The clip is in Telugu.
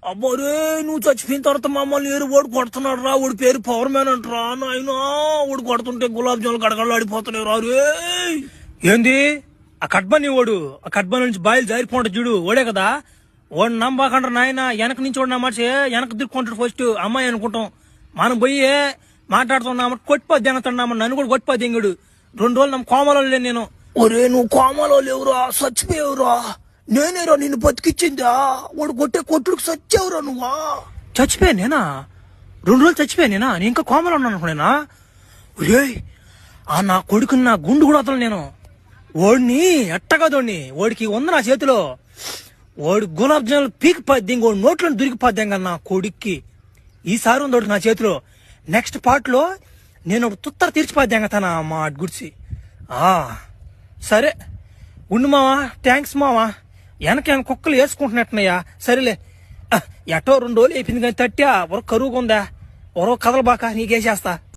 అబ్బోరే నువ్వు చచ్చిపోయిన తర్వాత మమ్మల్ని ఏరు ఓడి కొడుతున్నాడు రా. ఓడి పేరు పవర్ మ్యాన్ అంటరా నాయన. ఓడి కొడుతుంటే గులాబ్ జాములు గడగడలు ఆడిపోతున్నాయి రా రే. ఏంది ఆ కట్బని ఓడు, ఆ కట్బని నుంచి బాయిలు జారిపోంట చూడు ఓడే కదా. ఓడి నమ్మకంటారు నాయన. వెనక నుంచి ఓడి నమ్మాచి వెనక దిక్కుంటాడు ఫస్ట్ అమ్మాయి అనుకుంటాం. మనం పోయి మాట్లాడుతున్నాం కొట్టిపోద్ది అంగతున్నాం. నన్ను కూడా కొట్టిపోద్ది ఇంగుడు. 2 రోజులు నమ్మ కోమలో లేను నేను. ఒరే నువ్వు కోమలో లేవురా, చచ్చిపోయావురా. నేనేరా నిన్ను బతికిచ్చిందా. వాడు కొట్టే కొట్టుడికి చచ్చావురా నువ్వా. చచ్చిపోయా నేనా? 2 రోజులు చచ్చిపోయా నేనా? నేను ఇంకా కోమలో ఉన్నాను అనుకునేనా? ఒరే ఆ నా కొడుకుని నా గుండు కూడా వదలను నేను. ఓడిని ఎట్టగదోడిని ఓడికి ఉంది నా చేతిలో. ఓడి గులాబ్ జాములు పీకిపోద్ది, ఇంకోటి నోట్లో దొరికిపోద్ది ఇంకా నా కొడుక్కి. ఈసారి ఉంది ఒకటి నా చేతిలో. నెక్స్ట్ పార్ట్ లో నేను ఒక తుత్తర తీర్చిపోద్ది ఇంకా తన మా గుడిసి. సరే ఉండు మావా, థ్యాంక్స్ మావా. వెనక కుక్కలు వేసుకుంటున్నట్టున్నాయా. సరేలే ఎటో 2 రోజులు అయిపోయింది కానీ తట్టా ఒర కరువుగా ఉందా. ఒరో కదలబాక నీకేసేస్తా.